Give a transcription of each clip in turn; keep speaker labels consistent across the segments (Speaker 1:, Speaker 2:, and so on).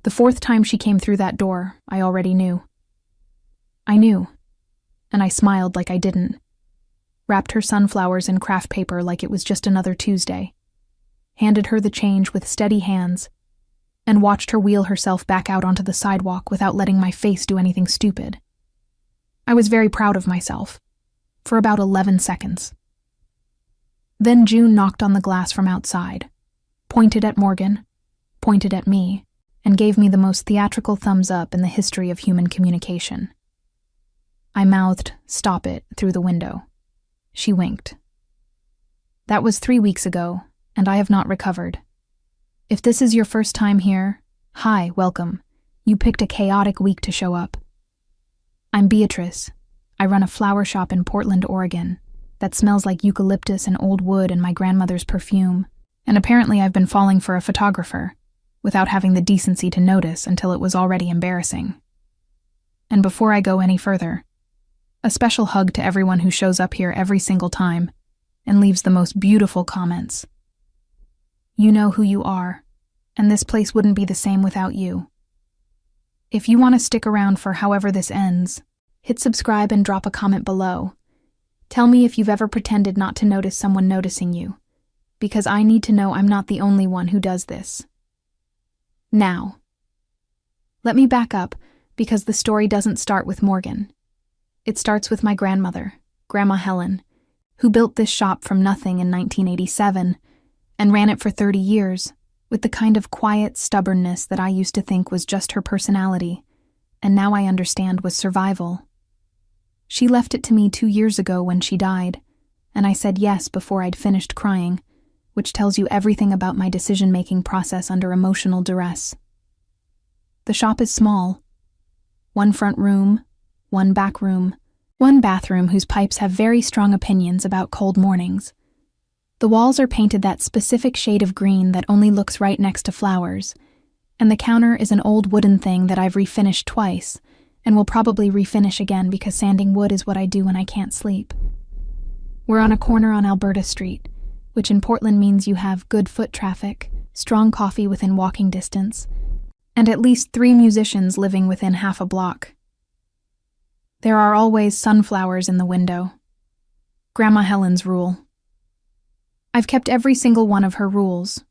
Speaker 1: The fourth time she came through that door, I already knew. I knew, and I smiled like I didn't. Wrapped her sunflowers in craft paper like it was just another Tuesday. Handed her the change with steady hands, and watched her wheel herself back out onto the sidewalk without letting my face do anything stupid. I was very proud of myself, for about 11 seconds. Then June knocked on the glass from outside, pointed at Morgan, pointed at me, and gave me the most theatrical thumbs up in the history of human communication. I mouthed, "Stop it," through the window. She winked. That was 3 weeks ago, and I have not recovered. If this is your first time here, hi, welcome. You picked a chaotic week to show up. I'm Beatrice. I run a flower shop in Portland, Oregon, that smells like eucalyptus and old wood and my grandmother's perfume, and apparently I've been falling for a photographer, without having the decency to notice until it was already embarrassing. And before I go any further, a special hug to everyone who shows up here every single time and leaves the most beautiful comments. You know who you are, and this place wouldn't be the same without you. If you want to stick around for however this ends, hit subscribe and drop a comment below. Tell me if you've ever pretended not to notice someone noticing you, because I need to know I'm not the only one who does this. Now, let me back up, because the story doesn't start with Morgan. It starts with my grandmother, Grandma Helen, who built this shop from nothing in 1987 and ran it for 30 years with the kind of quiet stubbornness that I used to think was just her personality, and now I understand was survival. She left it to me 2 years ago when she died, and I said yes before I'd finished crying, which tells you everything about my decision-making process under emotional duress. The shop is small. 1 front room, 1 back room, 1 bathroom whose pipes have very strong opinions about cold mornings. The walls are painted that specific shade of green that only looks right next to flowers, and the counter is an old wooden thing that I've refinished twice, and will probably refinish again because sanding wood is what I do when I can't sleep. We're on a corner on Alberta Street, which in Portland means you have good foot traffic, strong coffee within walking distance, and at least 3 musicians living within half a block. There are always sunflowers in the window. Grandma Helen's rule. I've kept every single one of her rules,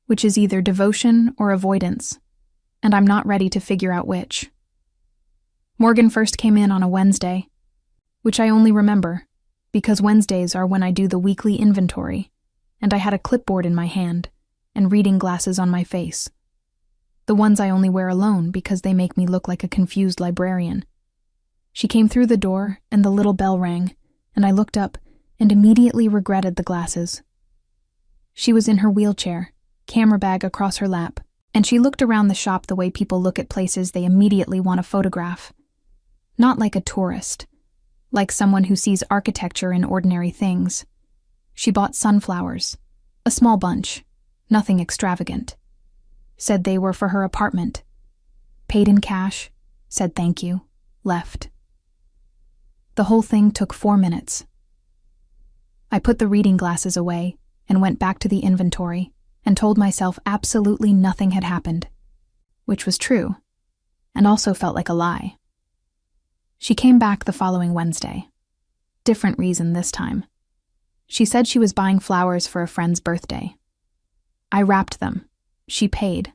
Speaker 1: which is either devotion or avoidance, and I'm not ready to figure out which. Morgan first came in on a Wednesday, which I only remember, because Wednesdays are when I do the weekly inventory, and I had a clipboard in my hand and reading glasses on my face. The ones I only wear alone because they make me look like a confused librarian. She came through the door, and the little bell rang, and I looked up and immediately regretted the glasses. She was in her wheelchair, camera bag across her lap, and she looked around the shop the way people look at places they immediately want to photograph. Not like a tourist, like someone who sees architecture in ordinary things. She bought sunflowers, a small bunch, nothing extravagant. Said they were for her apartment. Paid in cash, said thank you, left. The whole thing took 4 minutes. I put the reading glasses away and went back to the inventory and told myself absolutely nothing had happened, which was true, and also felt like a lie. She came back the following Wednesday. Different reason this time. She said she was buying flowers for a friend's birthday. I wrapped them. She paid.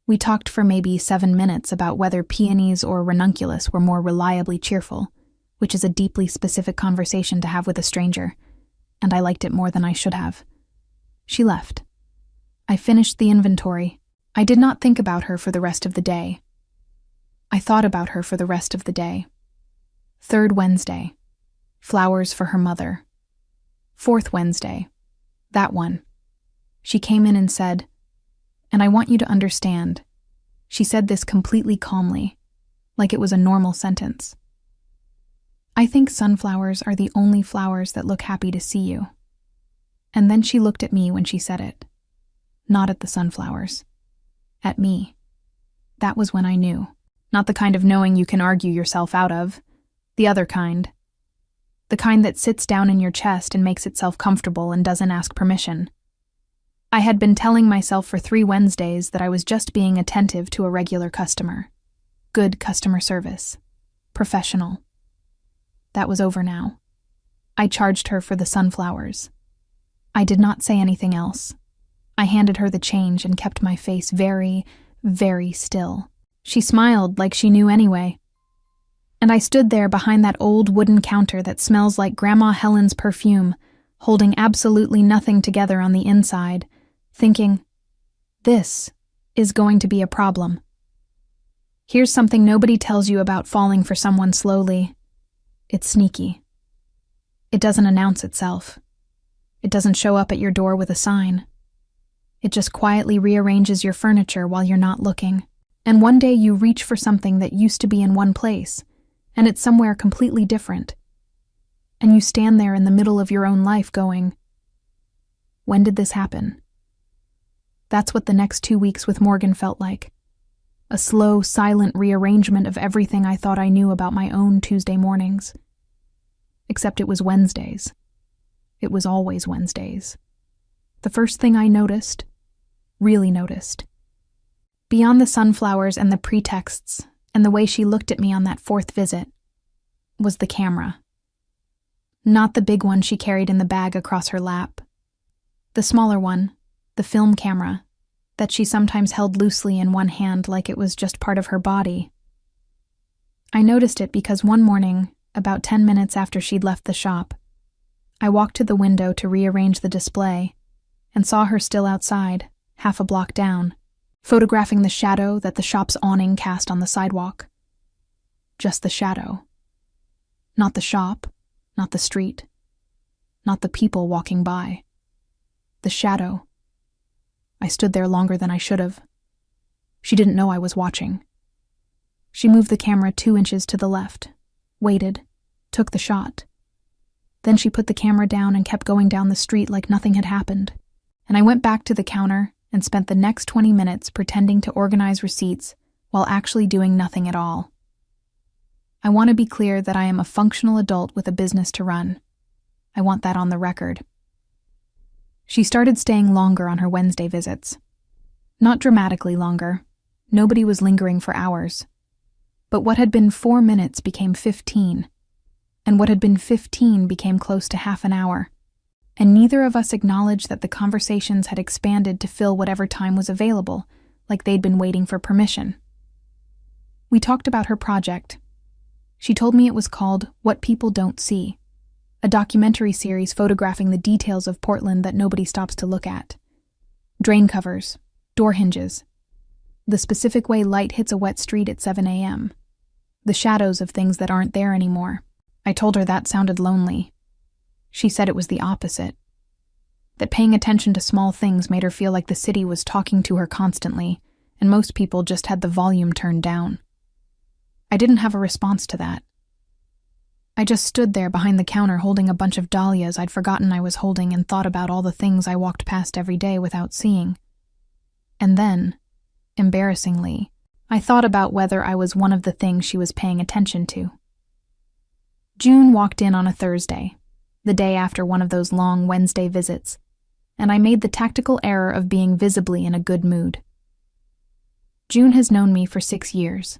Speaker 1: We talked for maybe 7 minutes about whether peonies or ranunculus were more reliably cheerful, which is a deeply specific conversation to have with a stranger, and I liked it more than I should have. She left. I finished the inventory. I did not think about her for the rest of the day. I thought about her for the rest of the day. 3rd Wednesday. Flowers for her mother. 4th Wednesday. That one. She came in and said, "And I want you to understand." She said this completely calmly, like it was a normal sentence. "I think sunflowers are the only flowers that look happy to see you." And then she looked at me when she said it. Not at the sunflowers. At me. That was when I knew. Not the kind of knowing you can argue yourself out of. The other kind. The kind that sits down in your chest and makes itself comfortable and doesn't ask permission. I had been telling myself for 3 Wednesdays that I was just being attentive to a regular customer. Good customer service. Professional. That was over now. I charged her for the sunflowers. I did not say anything else. I handed her the change and kept my face very, very still. She smiled like she knew anyway. And I stood there behind that old wooden counter that smells like Grandma Helen's perfume, holding absolutely nothing together on the inside, thinking, this is going to be a problem. Here's something nobody tells you about falling for someone slowly. It's sneaky. It doesn't announce itself. It doesn't show up at your door with a sign. It just quietly rearranges your furniture while you're not looking. And one day you reach for something that used to be in one place, and it's somewhere completely different. And you stand there in the middle of your own life going, when did this happen? That's what the next 2 weeks with Morgan felt like. A slow, silent rearrangement of everything I thought I knew about my own Tuesday mornings. Except it was Wednesdays. It was always Wednesdays. The first thing I noticed, really noticed, beyond the sunflowers and the pretexts and the way she looked at me on that 4th visit, was the camera. Not the big one she carried in the bag across her lap. The smaller one, the film camera, that she sometimes held loosely in one hand like it was just part of her body. I noticed it because one morning, about 10 minutes after she'd left the shop, I walked to the window to rearrange the display and saw her still outside, half a block down, photographing the shadow that the shop's awning cast on the sidewalk. Just the shadow. Not the shop, not the street, not the people walking by. The shadow. I stood there longer than I should have. She didn't know I was watching. She moved the camera 2 inches to the left, waited, took the shot. Then she put the camera down and kept going down the street like nothing had happened. And I went back to the counter and spent the next 20 minutes pretending to organize receipts while actually doing nothing at all. I want to be clear that I am a functional adult with a business to run. I want that on the record. She started staying longer on her Wednesday visits. Not dramatically longer. Nobody was lingering for hours. But what had been 4 minutes became 15. And what had been 15 became close to half an hour. And neither of us acknowledged that the conversations had expanded to fill whatever time was available, like they'd been waiting for permission. We talked about her project. She told me it was called What People Don't See, a documentary series photographing the details of Portland that nobody stops to look at. Drain covers, door hinges, the specific way light hits a wet street at 7 a.m., the shadows of things that aren't there anymore. I told her that sounded lonely. She said it was the opposite. That paying attention to small things made her feel like the city was talking to her constantly, and most people just had the volume turned down. I didn't have a response to that. I just stood there behind the counter holding a bunch of dahlias I'd forgotten I was holding and thought about all the things I walked past every day without seeing. And then, embarrassingly, I thought about whether I was one of the things she was paying attention to. June walked in on a Thursday, the day after one of those long Wednesday visits, and I made the tactical error of being visibly in a good mood. June has known me for 6 years.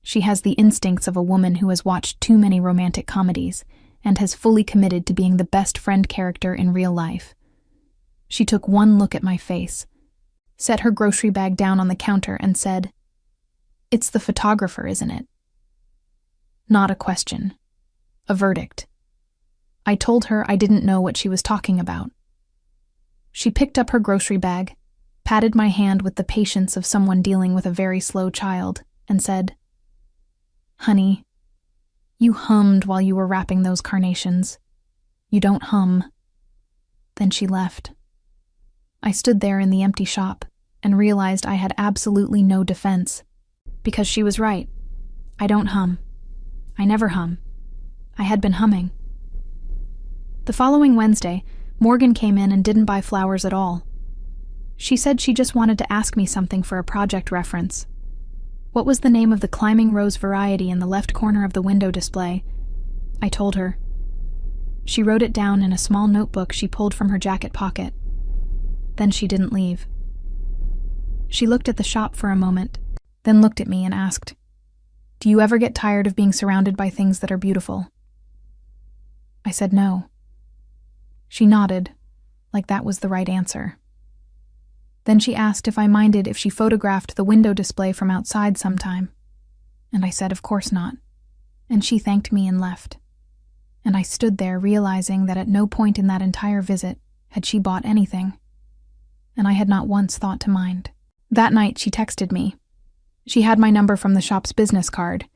Speaker 1: She has the instincts of a woman who has watched too many romantic comedies and has fully committed to being the best friend character in real life. She took one look at my face, set her grocery bag down on the counter and said, "It's the photographer, isn't it?" Not a question. A verdict. I told her I didn't know what she was talking about. She picked up her grocery bag, patted my hand with the patience of someone dealing with a very slow child, and said, "Honey, you hummed while you were wrapping those carnations. You don't hum." Then she left. I stood there in the empty shop and realized I had absolutely no defense, because she was right. I don't hum. I never hum. I had been humming. The following Wednesday, Morgan came in and didn't buy flowers at all. She said she just wanted to ask me something for a project reference. What was the name of the climbing rose variety in the left corner of the window display? I told her. She wrote it down in a small notebook she pulled from her jacket pocket. Then she didn't leave. She looked at the shop for a moment, then looked at me and asked, "Do you ever get tired of being surrounded by things that are beautiful?" I said no. She nodded, like that was the right answer. Then she asked if I minded if she photographed the window display from outside sometime, and I said of course not, and she thanked me and left. And I stood there realizing that at no point in that entire visit had she bought anything, and I had not once thought to mind. That night she texted me. She had my number from the shop's business card,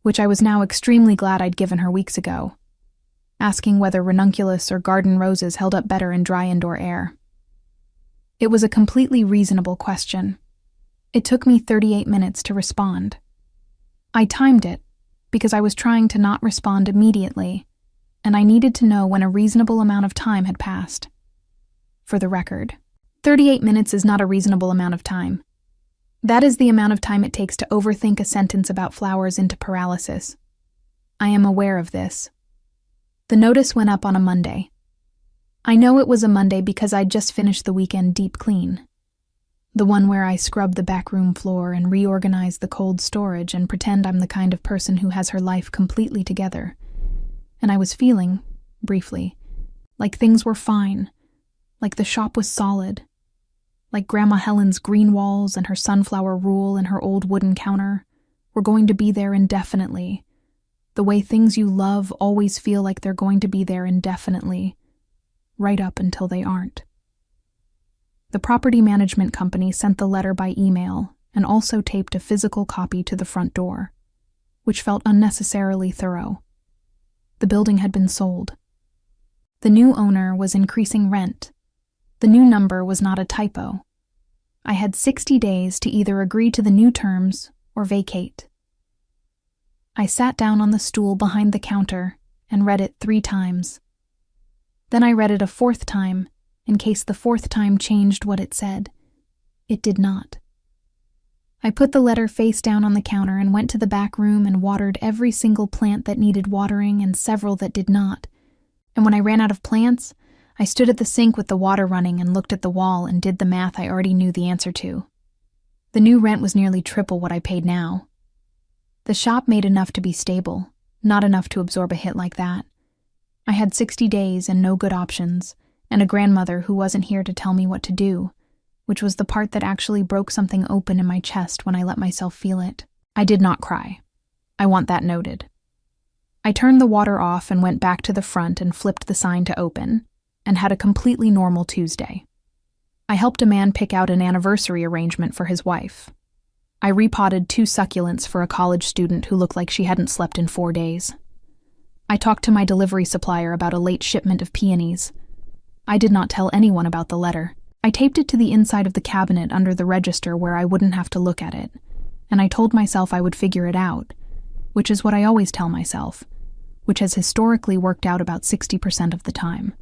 Speaker 1: which I was now extremely glad I'd given her weeks ago, asking whether ranunculus or garden roses held up better in dry indoor air. It was a completely reasonable question. It took me 38 minutes to respond. I timed it because I was trying to not respond immediately, and I needed to know when a reasonable amount of time had passed. For the record, 38 minutes is not a reasonable amount of time. That is the amount of time it takes to overthink a sentence about flowers into paralysis. I am aware of this. The notice went up on a Monday. I know it was a Monday because I'd just finished the weekend deep clean. The one where I scrub the back room floor and reorganize the cold storage and pretend I'm the kind of person who has her life completely together. And I was feeling, briefly, like things were fine, like the shop was solid, like Grandma Helen's green walls and her sunflower rule and her old wooden counter were going to be there indefinitely, the way things you love always feel like they're going to be there indefinitely, right up until they aren't. The property management company sent the letter by email and also taped a physical copy to the front door, which felt unnecessarily thorough. The building had been sold. The new owner was increasing rent. The new number was not a typo. I had 60 days to either agree to the new terms or vacate. I sat down on the stool behind the counter and read it 3 times. Then I read it a 4th time, in case the 4th time changed what it said. It did not. I put the letter face down on the counter and went to the back room and watered every single plant that needed watering and several that did not. And when I ran out of plants, I stood at the sink with the water running and looked at the wall and did the math I already knew the answer to. The new rent was nearly triple what I paid now. The shop made enough to be stable, not enough to absorb a hit like that. I had 60 days and no good options, and a grandmother who wasn't here to tell me what to do, which was the part that actually broke something open in my chest when I let myself feel it. I did not cry. I want that noted. I turned the water off and went back to the front and flipped the sign to open, and had a completely normal Tuesday. I helped a man pick out an anniversary arrangement for his wife. I repotted 2 succulents for a college student who looked like she hadn't slept in 4 days. I talked to my delivery supplier about a late shipment of peonies. I did not tell anyone about the letter. I taped it to the inside of the cabinet under the register where I wouldn't have to look at it, and I told myself I would figure it out, which is what I always tell myself, which has historically worked out about 60% of the time.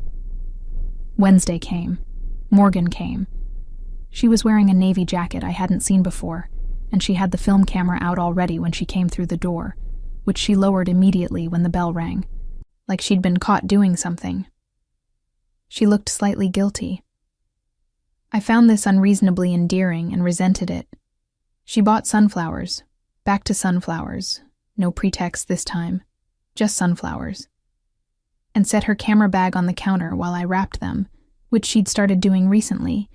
Speaker 1: Wednesday came. Morgan came. She was wearing a navy jacket I hadn't seen before, and she had the film camera out already when she came through the door, which she lowered immediately when the bell rang, like she'd been caught doing something. She looked slightly guilty. I found this unreasonably endearing and resented it. She bought sunflowers, back to sunflowers, no pretext this time, just sunflowers, and set her camera bag on the counter while I wrapped them, which she'd started doing recently,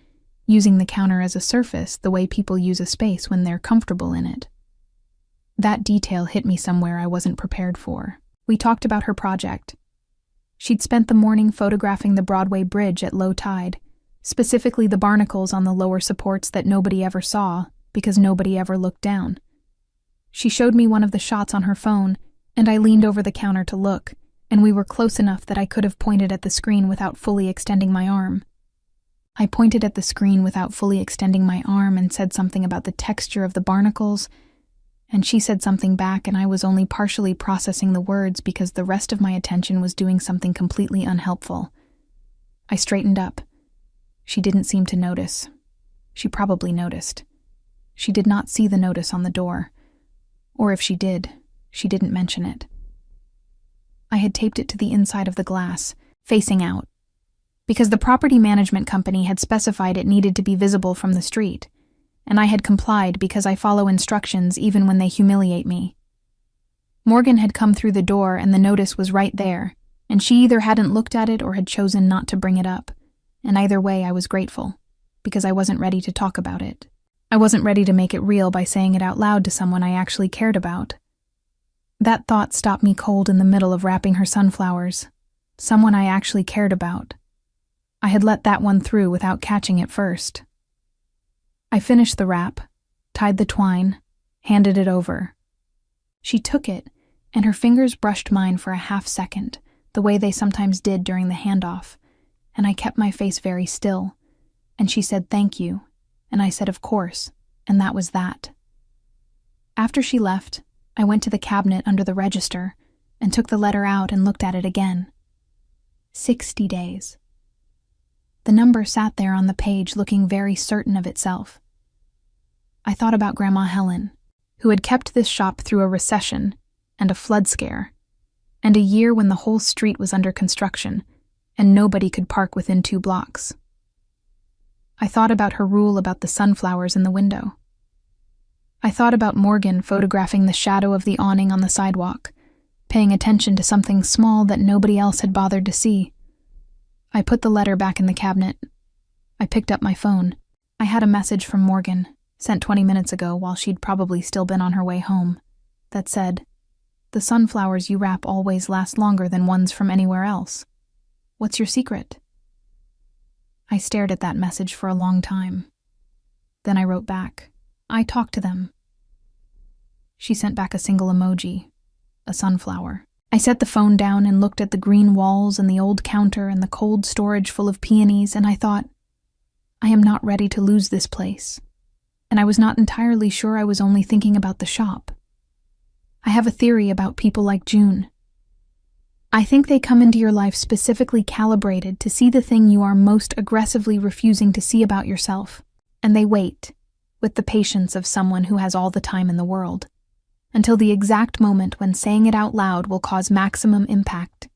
Speaker 1: using the counter as a surface the way people use a space when they're comfortable in it. That detail hit me somewhere I wasn't prepared for. We talked about her project. She'd spent the morning photographing the Broadway Bridge at low tide, specifically the barnacles on the lower supports that nobody ever saw because nobody ever looked down. She showed me one of the shots on her phone, and I leaned over the counter to look, and we were close enough that I could have pointed at the screen without fully extending my arm. I pointed at the screen without fully extending my arm and said something about the texture of the barnacles, and she said something back, and I was only partially processing the words because the rest of my attention was doing something completely unhelpful. I straightened up. She didn't seem to notice. She probably noticed. She did not see the notice on the door. Or if she did, she didn't mention it. I had taped it to the inside of the glass, facing out, because the property management company had specified it needed to be visible from the street, and I had complied because I follow instructions even when they humiliate me. Morgan had come through the door and the notice was right there, and she either hadn't looked at it or had chosen not to bring it up, and either way I was grateful, because I wasn't ready to talk about it. I wasn't ready to make it real by saying it out loud to someone I actually cared about. That thought stopped me cold in the middle of wrapping her sunflowers. Someone I actually cared about. I had let that one through without catching it first. I finished the wrap, tied the twine, handed it over. She took it, and her fingers brushed mine for a half second, the way they sometimes did during the handoff, and I kept my face very still, and she said thank you, and I said of course, and that was that. After she left, I went to the cabinet under the register and took the letter out and looked at it again. 60 days. The number sat there on the page looking very certain of itself. I thought about Grandma Helen, who had kept this shop through a recession and a flood scare, and a year when the whole street was under construction and nobody could park within 2 blocks. I thought about her rule about the sunflowers in the window. I thought about Morgan photographing the shadow of the awning on the sidewalk, paying attention to something small that nobody else had bothered to see. I put the letter back in the cabinet. I picked up my phone. I had a message from Morgan, sent 20 minutes ago while she'd probably still been on her way home, that said, "The sunflowers you wrap always last longer than ones from anywhere else. What's your secret?" I stared at that message for a long time. Then I wrote back, "I talked to them." She sent back a single emoji, a sunflower. I set the phone down and looked at the green walls and the old counter and the cold storage full of peonies, and I thought, I am not ready to lose this place. And I was not entirely sure I was only thinking about the shop. I have a theory about people like June. I think they come into your life specifically calibrated to see the thing you are most aggressively refusing to see about yourself, and they wait, with the patience of someone who has all the time in the world, until the exact moment when saying it out loud will cause maximum impact.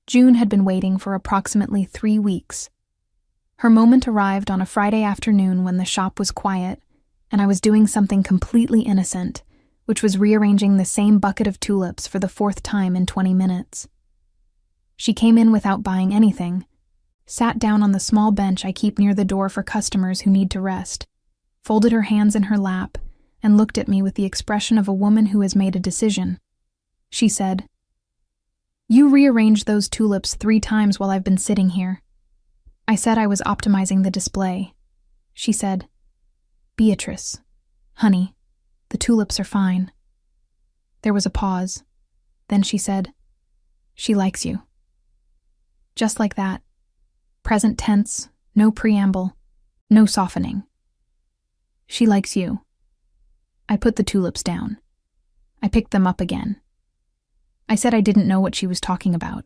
Speaker 1: June had been waiting for approximately 3 weeks. Her moment arrived on a Friday afternoon when the shop was quiet, and I was doing something completely innocent, which was rearranging the same bucket of tulips for the 4th time in 20 minutes. She came in without buying anything, sat down on the small bench I keep near the door for customers who need to rest, folded her hands in her lap, and looked at me with the expression of a woman who has made a decision. She said, "You rearranged those tulips 3 times while I've been sitting here." I said I was optimizing the display. She said, "Beatrice, honey, the tulips are fine." There was a pause. Then she said, "She likes you." Just like that. Present tense, no preamble, no softening. She likes you. I put the tulips down. I picked them up again. I said I didn't know what she was talking about,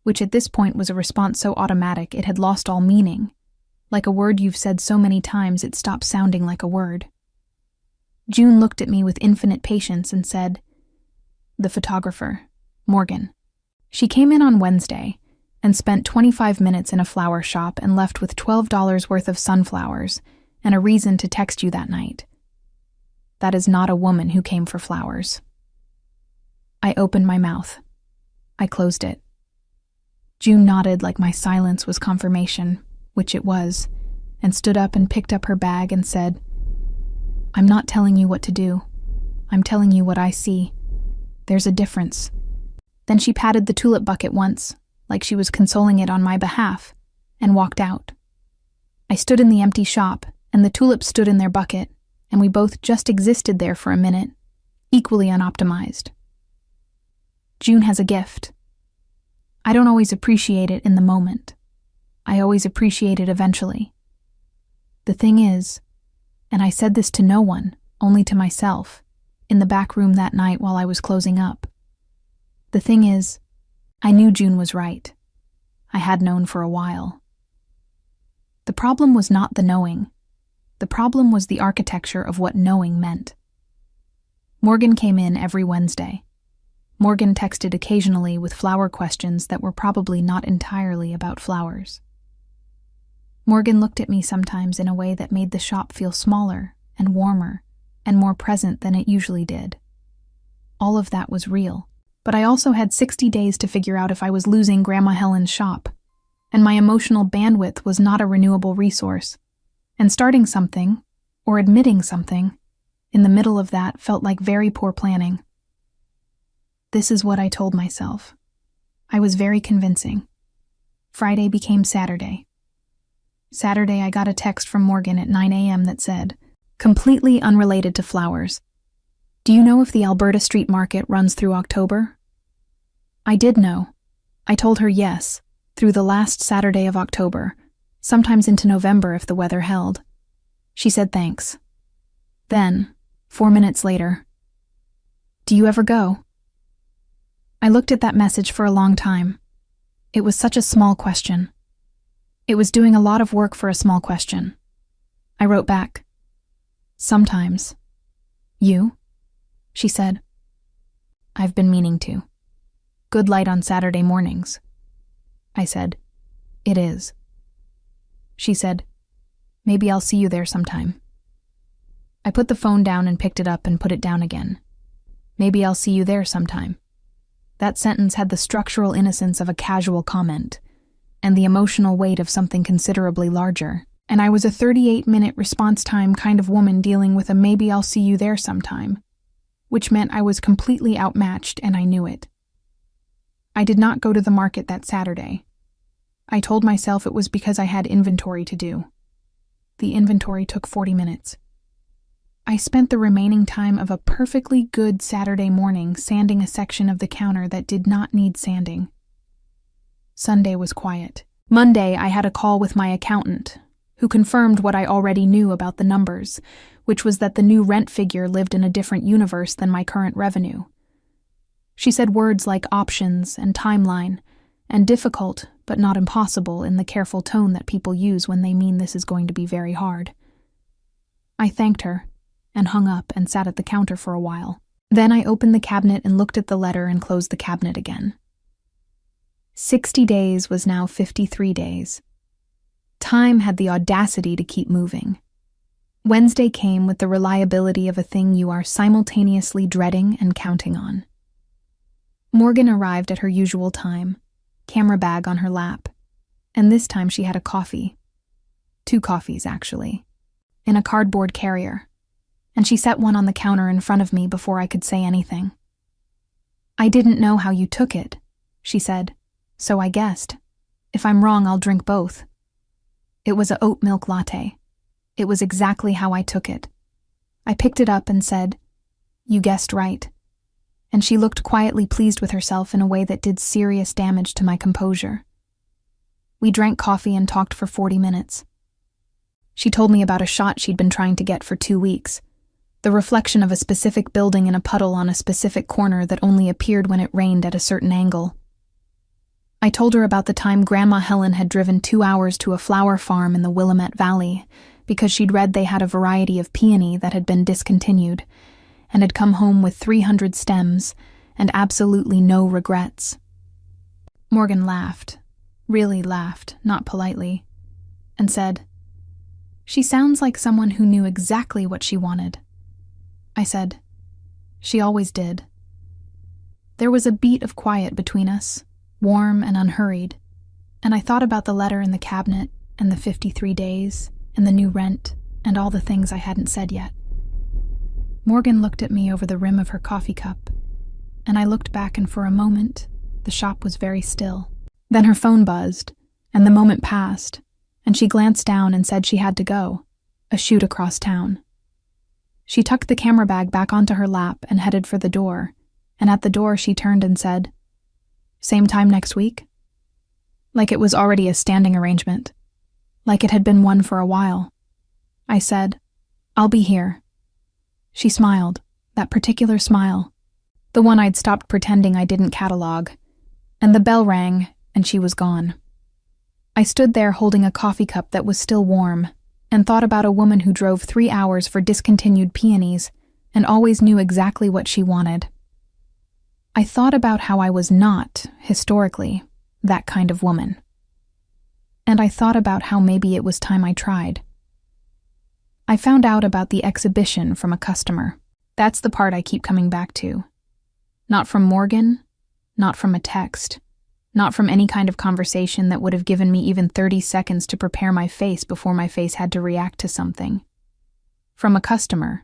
Speaker 1: which at this point was a response so automatic it had lost all meaning. Like a word you've said so many times it stopped sounding like a word. June looked at me with infinite patience and said, "The photographer, Morgan. She came in on Wednesday and spent 25 minutes in a flower shop and left with $12 worth of sunflowers and a reason to text you that night. That is not a woman who came for flowers." I opened my mouth. I closed it. June nodded like my silence was confirmation, which it was, and stood up and picked up her bag and said, "I'm not telling you what to do. I'm telling you what I see. There's a difference." Then she patted the tulip bucket once, like she was consoling it on my behalf, and walked out. I stood in the empty shop, and the tulips stood in their bucket, and we both just existed there for a minute, equally unoptimized. June has a gift. I don't always appreciate it in the moment. I always appreciate it eventually. The thing is, and I said this to no one, only to myself, in the back room that night while I was closing up. The thing is, I knew June was right. I had known for a while. The problem was not the knowing. The problem was the architecture of what knowing meant. Morgan came in every Wednesday. Morgan texted occasionally with flower questions that were probably not entirely about flowers. Morgan looked at me sometimes in a way that made the shop feel smaller and warmer and more present than it usually did. All of that was real. But I also had 60 days to figure out if I was losing Grandma Helen's shop, and my emotional bandwidth was not a renewable resource. And starting something, or admitting something, in the middle of that felt like very poor planning. This is what I told myself. I was very convincing. Friday became Saturday. Saturday, I got a text from Morgan at 9 a.m. that said, completely unrelated to flowers. Do you know if the Alberta Street Market runs through October? I did know. I told her yes, through the last Saturday of October, sometimes into November if the weather held. She said thanks. Then, 4 minutes later, do you ever go? I looked at that message for a long time. It was such a small question. It was doing a lot of work for a small question. I wrote back, sometimes. You? She said, I've been meaning to. Good light on Saturday mornings. I said, it is. She said, maybe I'll see you there sometime. I put the phone down and picked it up and put it down again. Maybe I'll see you there sometime. That sentence had the structural innocence of a casual comment, and the emotional weight of something considerably larger, and I was a 38-minute response time kind of woman dealing with a maybe I'll see you there sometime, which meant I was completely outmatched and I knew it. I did not go to the market that Saturday. I told myself it was because I had inventory to do. The inventory took 40 minutes. I spent the remaining time of a perfectly good Saturday morning sanding a section of the counter that did not need sanding. Sunday was quiet. Monday, I had a call with my accountant, who confirmed what I already knew about the numbers, which was that the new rent figure lived in a different universe than my current revenue. She said words like options and timeline, and difficult but not impossible in the careful tone that people use when they mean this is going to be very hard. I thanked her, and hung up and sat at the counter for a while. Then I opened the cabinet and looked at the letter and closed the cabinet again. 60 days was now 53 days. Time had the audacity to keep moving. Wednesday came with the reliability of a thing you are simultaneously dreading and counting on. Morgan arrived at her usual time, camera bag on her lap, and this time she had a coffee. 2 coffees, actually, in a cardboard carrier, and she set one on the counter in front of me before I could say anything. I didn't know how you took it, she said, so I guessed. If I'm wrong, I'll drink both. It was a oat milk latte. It was exactly how I took it. I picked it up and said, you guessed right. And she looked quietly pleased with herself in a way that did serious damage to my composure. We drank coffee and talked for 40 minutes. She told me about a shot she'd been trying to get for 2 weeks, the reflection of a specific building in a puddle on a specific corner that only appeared when it rained at a certain angle. I told her about the time Grandma Helen had driven 2 hours to a flower farm in the Willamette Valley because she'd read they had a variety of peony that had been discontinued and had come home with 300 stems and absolutely no regrets. Morgan laughed, really laughed, not politely, and said, she sounds like someone who knew exactly what she wanted. I said, she always did. There was a beat of quiet between us, warm and unhurried, and I thought about the letter in the cabinet and the 53 days and the new rent and all the things I hadn't said yet. Morgan looked at me over the rim of her coffee cup, and I looked back, and for a moment, the shop was very still. Then her phone buzzed, and the moment passed, and she glanced down and said she had to go, a shoot across town. She tucked the camera bag back onto her lap and headed for the door, and at the door she turned and said, same time next week? Like it was already a standing arrangement. Like it had been one for a while. I said, I'll be here. She smiled, that particular smile, the one I'd stopped pretending I didn't catalog, and the bell rang, and she was gone. I stood there holding a coffee cup that was still warm, and thought about a woman who drove 3 hours for discontinued peonies and always knew exactly what she wanted. I thought about how I was not, historically, that kind of woman. and I thought about how maybe it was time I tried. I found out about the exhibition from a customer. That's the part I keep coming back to. Not from Morgan, not from a text, not from any kind of conversation that would have given me even 30 seconds to prepare my face before my face had to react to something. From a customer,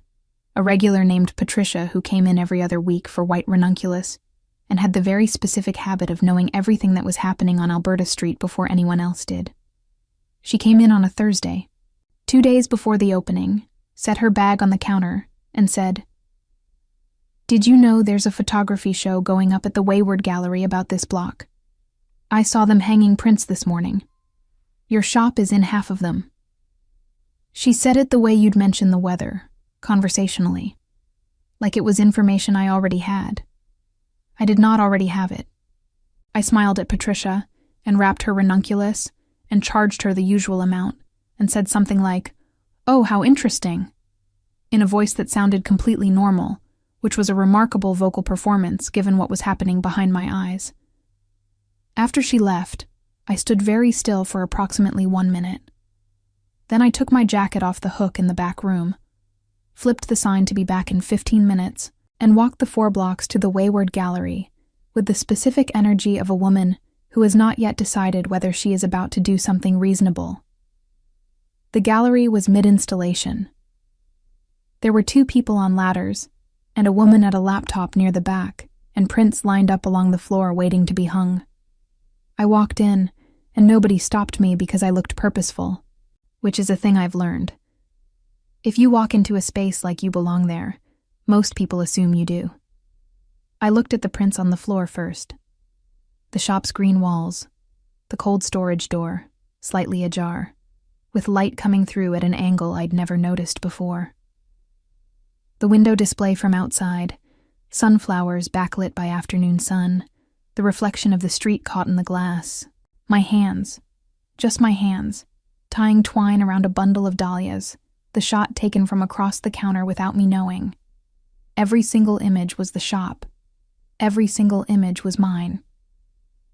Speaker 1: a regular named Patricia who came in every other week for white ranunculus and had the very specific habit of knowing everything that was happening on Alberta Street before anyone else did. She came in on a Thursday, 2 days before the opening, set her bag on the counter, and said, "Did you know there's a photography show going up at the Wayward Gallery about this block? I saw them hanging prints this morning. Your shop is in half of them." She said it the way you'd mention the weather, conversationally, like it was information I already had. I did not already have it. I smiled at Patricia and wrapped her ranunculus and charged her the usual amount and said something like, "Oh, how interesting," in a voice that sounded completely normal, which was a remarkable vocal performance given what was happening behind my eyes. After she left, I stood very still for approximately 1 minute. Then I took my jacket off the hook in the back room, flipped the sign to be back in 15 minutes, and walked the 4 blocks to the Wayward Gallery with the specific energy of a woman who has not yet decided whether she is about to do something reasonable. The gallery was mid-installation. There were 2 people on ladders, and a woman at a laptop near the back, and prints lined up along the floor waiting to be hung. I walked in, and nobody stopped me because I looked purposeful, which is a thing I've learned. If you walk into a space like you belong there, most people assume you do. I looked at the prints on the floor first. The shop's green walls, the cold storage door, slightly ajar, with light coming through at an angle I'd never noticed before. The window display from outside, sunflowers backlit by afternoon sun, the reflection of the street caught in the glass, my hands, just my hands, tying twine around a bundle of dahlias, the shot taken from across the counter without me knowing. Every single image was the shop. Every single image was mine.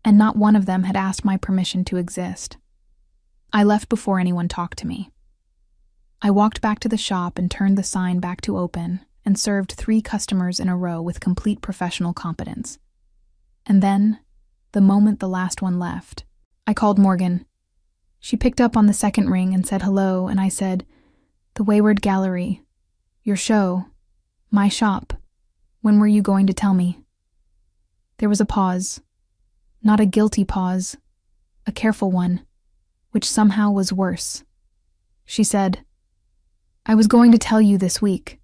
Speaker 1: And not one of them had asked my permission to exist. I left before anyone talked to me. I walked back to the shop and turned the sign back to open and served 3 customers in a row with complete professional competence. And then, the moment the last one left, I called Morgan. She picked up on the second ring and said hello, and I said, "The Wayward Gallery, your show, my shop. When were you going to tell me?" There was a pause. Not a guilty pause, a careful one, which somehow was worse. She said, "I was going to tell you this week.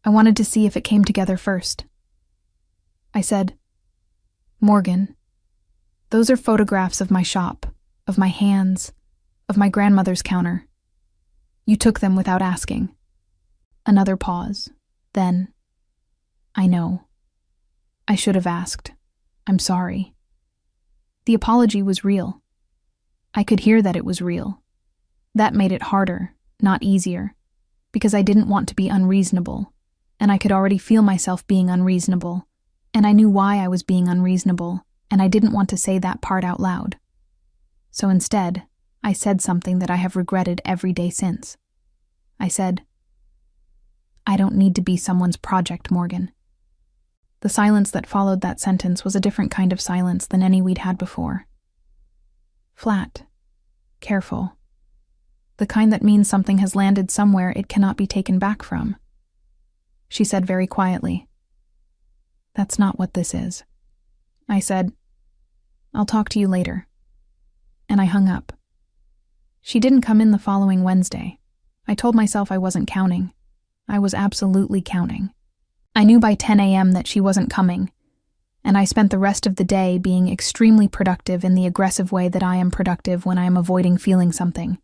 Speaker 1: I wanted to see if it came together first." I said, "Morgan, those are photographs of my shop, of my hands, of my grandmother's counter. You took them without asking." Another pause. Then, "I know. I should have asked. I'm sorry." The apology was real. I could hear that it was real. That made it harder, not easier, because I didn't want to be unreasonable, and I could already feel myself being unreasonable, and I knew why I was being unreasonable, and I didn't want to say that part out loud. So instead, I said something that I have regretted every day since. I said, "I don't need to be someone's project, Morgan." The silence that followed that sentence was a different kind of silence than any we'd had before. Flat, careful, the kind that means something has landed somewhere it cannot be taken back from. She said very quietly, "That's not what this is." I said, "I'll talk to you later." And I hung up. She didn't come in the following Wednesday. I told myself I wasn't counting. I was absolutely counting. I knew by 10 a.m. that she wasn't coming, and I spent the rest of the day being extremely productive in the aggressive way that I am productive when I am avoiding feeling something.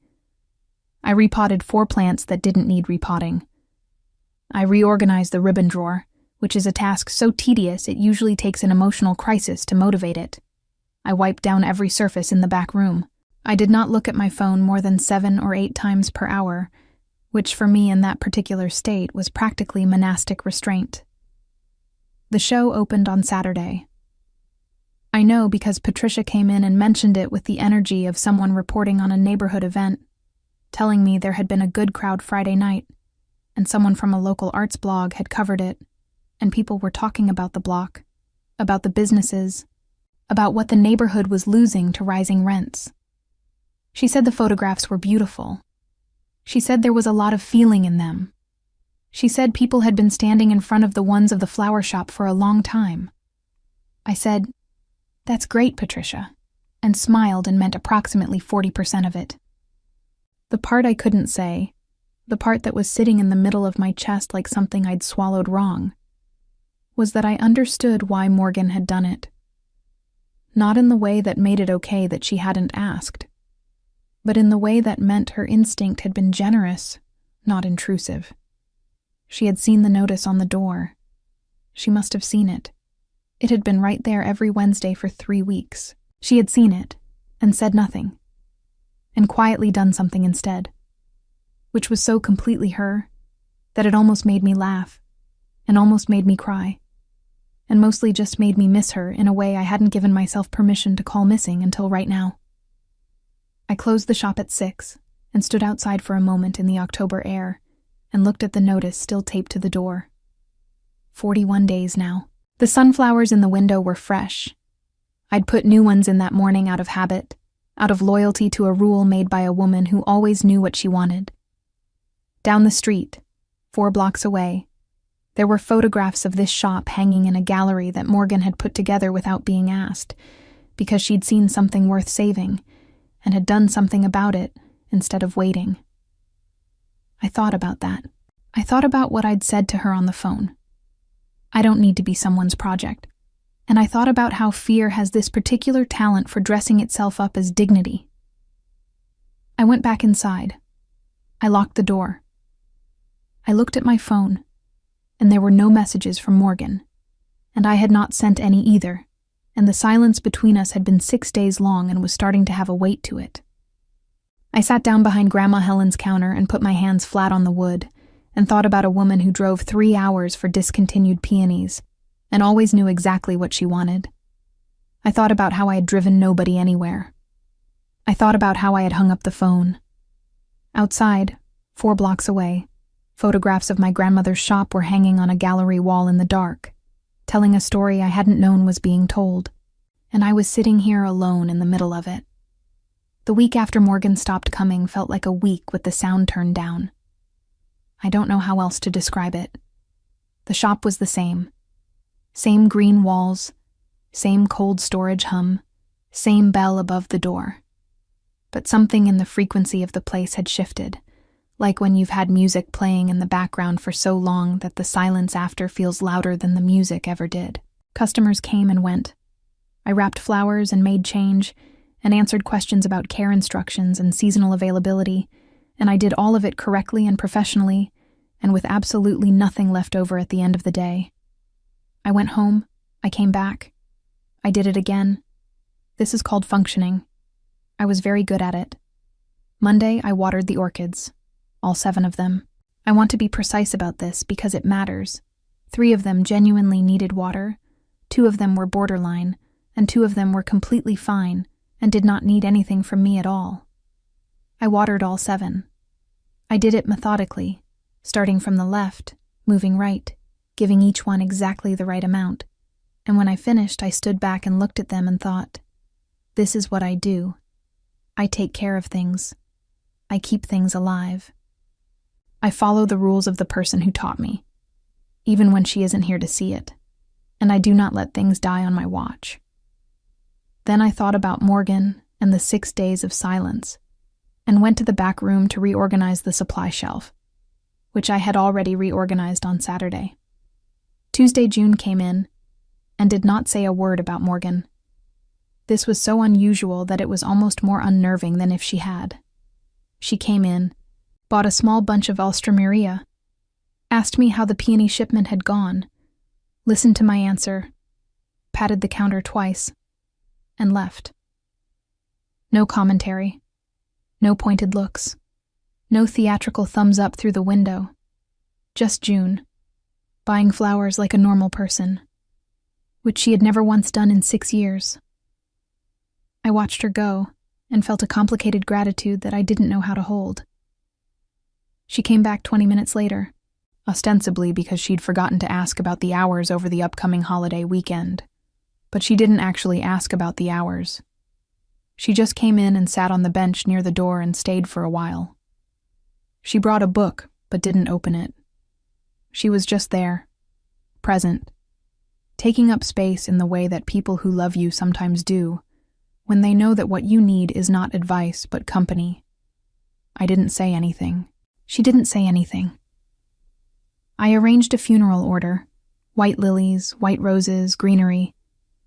Speaker 1: I repotted 4 plants that didn't need repotting. I reorganized the ribbon drawer, which is a task so tedious it usually takes an emotional crisis to motivate it. I wiped down every surface in the back room. I did not look at my phone more than 7 or 8 times per hour, which for me in that particular state was practically monastic restraint. The show opened on Saturday. I know because Patricia came in and mentioned it with the energy of someone reporting on a neighborhood event, telling me there had been a good crowd Friday night, and someone from a local arts blog had covered it, and people were talking about the block, about the businesses, about what the neighborhood was losing to rising rents. She said the photographs were beautiful. She said there was a lot of feeling in them. She said people had been standing in front of the ones of the flower shop for a long time. I said, "That's great, Patricia," and smiled and meant approximately 40% of it. The part I couldn't say, the part that was sitting in the middle of my chest like something I'd swallowed wrong, was that I understood why Morgan had done it. Not in the way that made it okay that she hadn't asked, but in the way that meant her instinct had been generous, not intrusive. She had seen the notice on the door. She must have seen it. It had been right there every Wednesday for 3 weeks. She had seen it, and said nothing, and quietly done something instead, which was so completely her that it almost made me laugh, and almost made me cry, and mostly just made me miss her in a way I hadn't given myself permission to call missing until right now. I closed the shop at 6 and stood outside for a moment in the October air and looked at the notice still taped to the door. 41 days now. The sunflowers in the window were fresh. I'd put new ones in that morning out of habit, out of loyalty to a rule made by a woman who always knew what she wanted. Down the street, 4 blocks away, there were photographs of this shop hanging in a gallery that Morgan had put together without being asked, because she'd seen something worth saving and had done something about it instead of waiting. I thought about that. I thought about what I'd said to her on the phone. I don't need to be someone's project. And I thought about how fear has this particular talent for dressing itself up as dignity. I went back inside. I locked the door. I looked at my phone, and there were no messages from Morgan, and I had not sent any either, and the silence between us had been 6 days long and was starting to have a weight to it. I sat down behind Grandma Helen's counter and put my hands flat on the wood, and thought about a woman who drove 3 hours for discontinued peonies, and always knew exactly what she wanted. I thought about how I had driven nobody anywhere. I thought about how I had hung up the phone. Outside, 4 blocks away, photographs of my grandmother's shop were hanging on a gallery wall in the dark, telling a story I hadn't known was being told, and I was sitting here alone in the middle of it. The week after Morgan stopped coming felt like a week with the sound turned down. I don't know how else to describe it. The shop was the same. Same green walls, same cold storage hum, same bell above the door. But something in the frequency of the place had shifted, like when you've had music playing in the background for so long that the silence after feels louder than the music ever did. Customers came and went. I wrapped flowers and made change, and answered questions about care instructions and seasonal availability, and I did all of it correctly and professionally, and with absolutely nothing left over at the end of the day. I went home, I came back. I did it again. This is called functioning. I was very good at it. Monday, I watered the orchids. All 7 of them. I want to be precise about this because it matters. 3 of them genuinely needed water, 2 of them were borderline, and 2 of them were completely fine and did not need anything from me at all. I watered all 7. I did it methodically, starting from the left, moving right, giving each one exactly the right amount. And when I finished, I stood back and looked at them and thought, this is what I do. I take care of things. I keep things alive. I follow the rules of the person who taught me, even when she isn't here to see it, and I do not let things die on my watch. Then I thought about Morgan and the 6 days of silence, and went to the back room to reorganize the supply shelf, which I had already reorganized on Saturday. Tuesday, June came in, and did not say a word about Morgan. This was so unusual that it was almost more unnerving than if she had. She came in, bought a small bunch of alstroemeria, asked me how the peony shipment had gone, listened to my answer, patted the counter twice, and left. No commentary, no pointed looks, no theatrical thumbs up through the window. Just June, buying flowers like a normal person, which she had never once done in 6 years. I watched her go and felt a complicated gratitude that I didn't know how to hold. She came back 20 minutes later, ostensibly because she'd forgotten to ask about the hours over the upcoming holiday weekend. But she didn't actually ask about the hours. She just came in and sat on the bench near the door and stayed for a while. She brought a book, but didn't open it. She was just there, present, taking up space in the way that people who love you sometimes do, when they know that what you need is not advice but company. I didn't say anything. She didn't say anything. I arranged a funeral order, white lilies, white roses, greenery,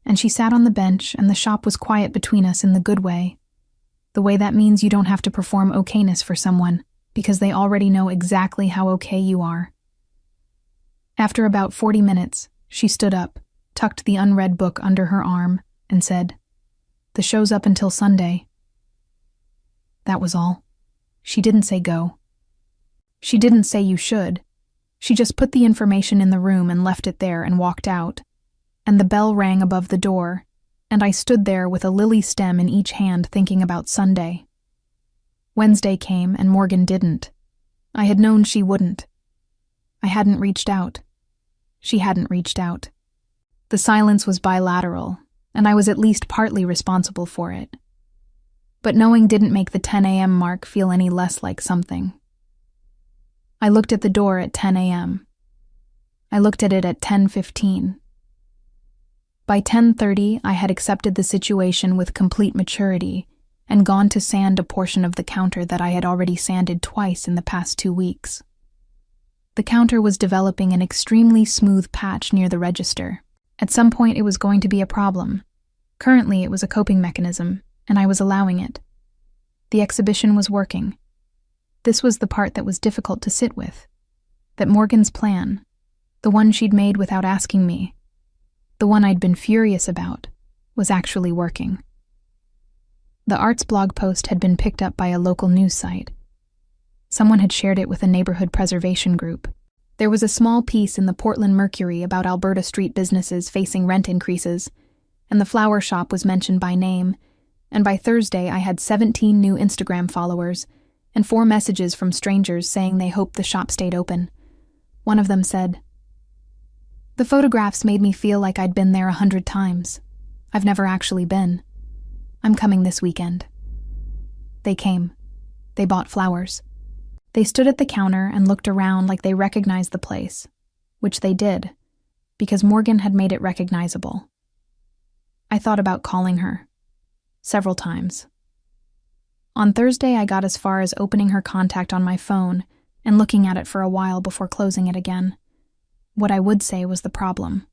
Speaker 1: and she sat on the bench and the shop was quiet between us in the good way, the way that means you don't have to perform okayness for someone, because they already know exactly how okay you are. After about 40 minutes, she stood up, tucked the unread book under her arm, and said, "The show's up until Sunday." That was all. She didn't say go. She didn't say you should. She just put the information in the room and left it there and walked out. And the bell rang above the door, and I stood there with a lily stem in each hand thinking about Sunday. Wednesday came and Morgan didn't. I had known she wouldn't. I hadn't reached out. She hadn't reached out. The silence was bilateral, and I was at least partly responsible for it. But knowing didn't make the 10 a.m. mark feel any less like something. I looked at the door at 10 a.m. I looked at it at 10:15. By 10:30, I had accepted the situation with complete maturity and gone to sand a portion of the counter that I had already sanded twice in the past 2 weeks. The counter was developing an extremely smooth patch near the register. At some point, it was going to be a problem. Currently, it was a coping mechanism, and I was allowing it. The exhibition was working. This was the part that was difficult to sit with. That Morgan's plan, the one she'd made without asking me, the one I'd been furious about, was actually working. The arts blog post had been picked up by a local news site. Someone had shared it with a neighborhood preservation group. There was a small piece in the Portland Mercury about Alberta street businesses facing rent increases, and the flower shop was mentioned by name, and by Thursday I had 17 new Instagram followers and 4 messages from strangers saying they hoped the shop stayed open. One of them said, "The photographs made me feel like I'd been there 100 times. I've never actually been. I'm coming this weekend." They came. They bought flowers. They stood at the counter and looked around like they recognized the place, which they did, because Morgan had made it recognizable. I thought about calling her. Several times. On Thursday, I got as far as opening her contact on my phone and looking at it for a while before closing it again. What I would say was the problem.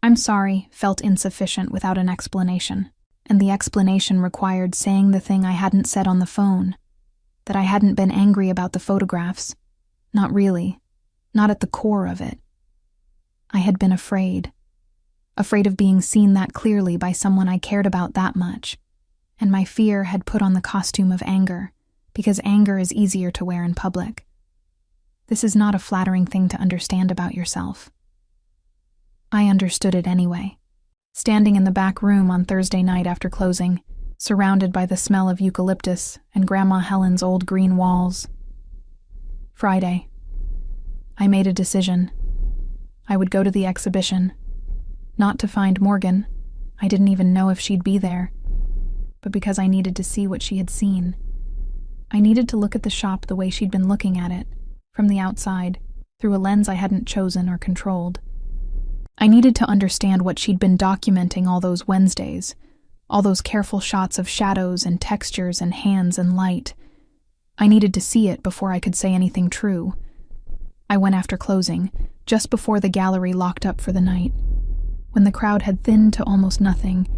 Speaker 1: "I'm sorry" felt insufficient without an explanation, and the explanation required saying the thing I hadn't said on the phone, that I hadn't been angry about the photographs. Not really. Not at the core of it. I had been afraid. Afraid of being seen that clearly by someone I cared about that much, and my fear had put on the costume of anger, because anger is easier to wear in public. This is not a flattering thing to understand about yourself. I understood it anyway. Standing in the back room on Thursday night after closing, surrounded by the smell of eucalyptus and Grandma Helen's old green walls. Friday. I made a decision. I would go to the exhibition. Not to find Morgan. I didn't even know if she'd be there. But because I needed to see what she had seen. I needed to look at the shop the way she'd been looking at it, from the outside, through a lens I hadn't chosen or controlled. I needed to understand what she'd been documenting all those Wednesdays, all those careful shots of shadows and textures and hands and light. I needed to see it before I could say anything true. I went after closing, just before the gallery locked up for the night, when the crowd had thinned to almost nothing,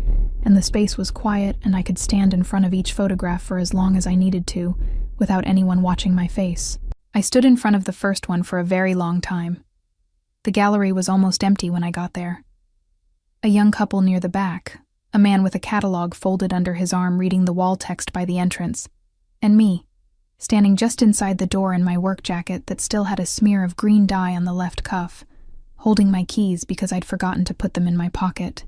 Speaker 1: and the space was quiet and I could stand in front of each photograph for as long as I needed to, without anyone watching my face. I stood in front of the first one for a very long time. The gallery was almost empty when I got there. A young couple near the back, a man with a catalog folded under his arm reading the wall text by the entrance, and me, standing just inside the door in my work jacket that still had a smear of green dye on the left cuff, holding my keys because I'd forgotten to put them in my pocket.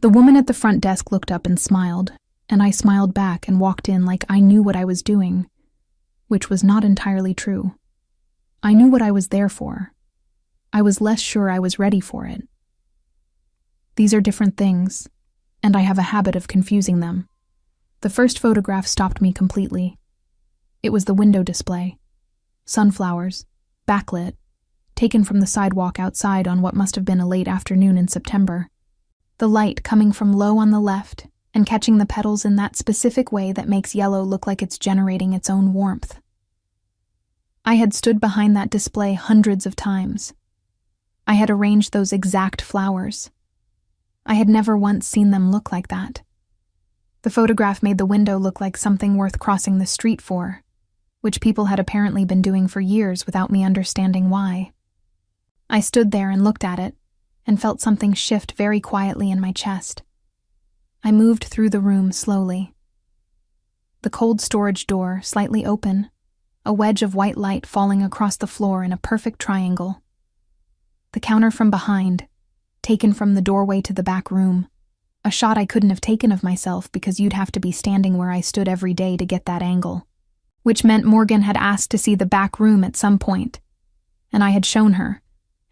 Speaker 1: The woman at the front desk looked up and smiled, and I smiled back and walked in like I knew what I was doing, which was not entirely true. I knew what I was there for. I was less sure I was ready for it. These are different things, and I have a habit of confusing them. The first photograph stopped me completely. It was the window display. Sunflowers, backlit, taken from the sidewalk outside on what must have been a late afternoon in September. The light coming from low on the left and catching the petals in that specific way that makes yellow look like it's generating its own warmth. I had stood behind that display hundreds of times. I had arranged those exact flowers. I had never once seen them look like that. The photograph made the window look like something worth crossing the street for, which people had apparently been doing for years without me understanding why. I stood there and looked at it, and felt something shift very quietly in my chest. I moved through the room slowly. The cold storage door, slightly open, a wedge of white light falling across the floor in a perfect triangle. The counter from behind, taken from the doorway to the back room, a shot I couldn't have taken of myself because you'd have to be standing where I stood every day to get that angle, which meant Morgan had asked to see the back room at some point, and I had shown her,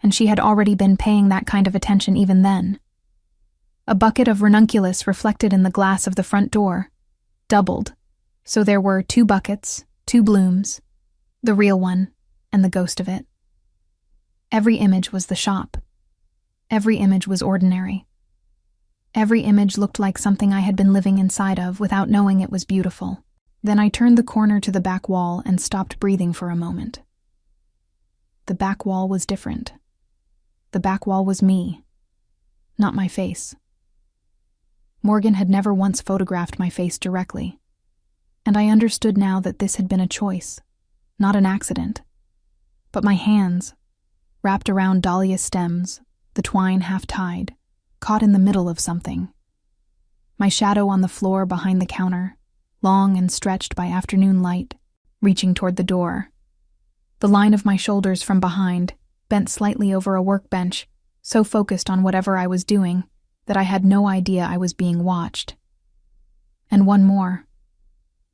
Speaker 1: and she had already been paying that kind of attention even then. A bucket of ranunculus reflected in the glass of the front door, doubled, so there were 2 buckets, 2 blooms, the real one, and the ghost of it. Every image was the shop. Every image was ordinary. Every image looked like something I had been living inside of without knowing it was beautiful. Then I turned the corner to the back wall and stopped breathing for a moment. The back wall was different. The back wall was me, not my face. Morgan had never once photographed my face directly, and I understood now that this had been a choice, not an accident. But my hands, wrapped around dahlia stems, the twine half-tied, caught in the middle of something. My shadow on the floor behind the counter, long and stretched by afternoon light, reaching toward the door. The line of my shoulders from behind, bent slightly over a workbench, so focused on whatever I was doing that I had no idea I was being watched. And one more.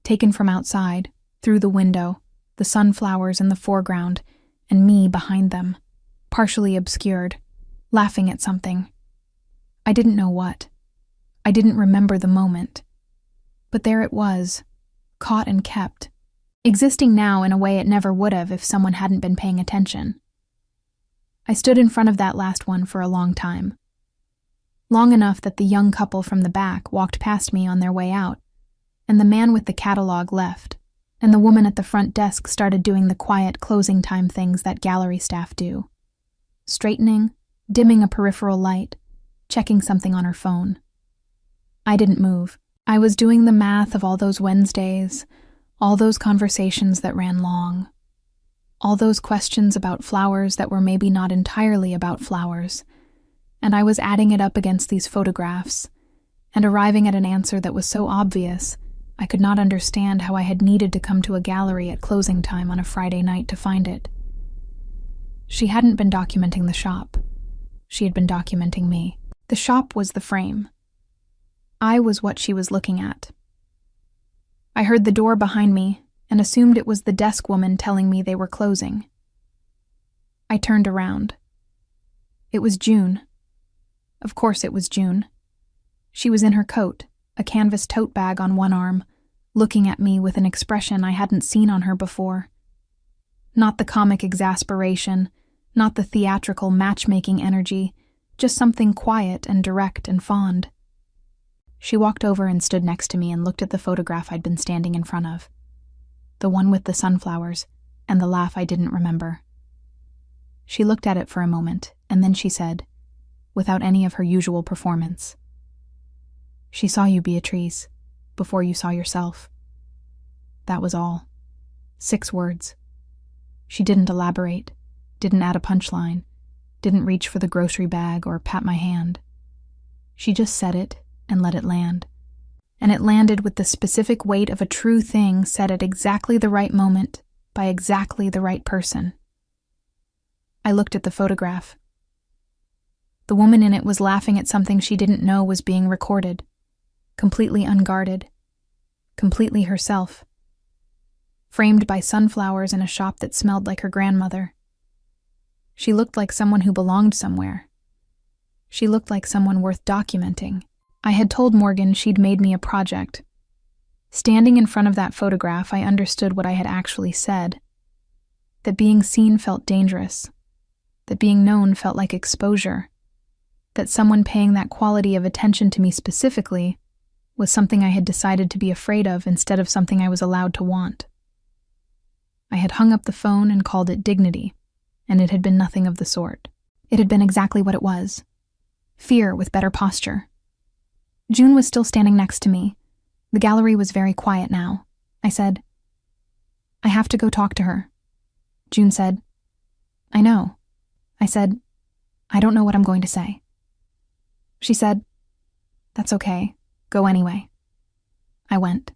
Speaker 1: Taken from outside, through the window, the sunflowers in the foreground, and me behind them, partially obscured, laughing at something. I didn't know what. I didn't remember the moment. But there it was, caught and kept, existing now in a way it never would have if someone hadn't been paying attention. I stood in front of that last one for a long time. Long enough that the young couple from the back walked past me on their way out, and the man with the catalog left, and the woman at the front desk started doing the quiet closing time things that gallery staff do. Straightening, dimming a peripheral light, checking something on her phone. I didn't move. I was doing the math of all those Wednesdays, all those conversations that ran long, all those questions about flowers that were maybe not entirely about flowers, and I was adding it up against these photographs, and arriving at an answer that was so obvious I could not understand how I had needed to come to a gallery at closing time on a Friday night to find it. She hadn't been documenting the shop. She had been documenting me. The shop was the frame. I was what she was looking at. I heard the door behind me and assumed it was the desk woman telling me they were closing. I turned around. It was June. Of course it was June. She was in her coat, a canvas tote bag on one arm, looking at me with an expression I hadn't seen on her before. Not the comic exasperation, not the theatrical matchmaking energy, just something quiet and direct and fond. She walked over and stood next to me and looked at the photograph I'd been standing in front of. The one with the sunflowers, and the laugh I didn't remember. She looked at it for a moment, and then she said, without any of her usual performance, "She saw you, Beatrice, before you saw yourself." That was all. 6 words. She didn't elaborate, didn't add a punchline, didn't reach for the grocery bag or pat my hand. She just said it and let it land. And it landed with the specific weight of a true thing said at exactly the right moment by exactly the right person. I looked at the photograph. The woman in it was laughing at something she didn't know was being recorded. Completely unguarded. Completely herself. Framed by sunflowers in a shop that smelled like her grandmother. She looked like someone who belonged somewhere. She looked like someone worth documenting. I had told Morgan she'd made me a project. Standing in front of that photograph, I understood what I had actually said. That being seen felt dangerous. That being known felt like exposure. That someone paying that quality of attention to me specifically was something I had decided to be afraid of instead of something I was allowed to want. I had hung up the phone and called it dignity, and it had been nothing of the sort. It had been exactly what it was. Fear with better posture. June was still standing next to me. The gallery was very quiet now. I said, "I have to go talk to her." June said, "I know." I said, "I don't know what I'm going to say." She said, "That's okay. Go anyway." I went.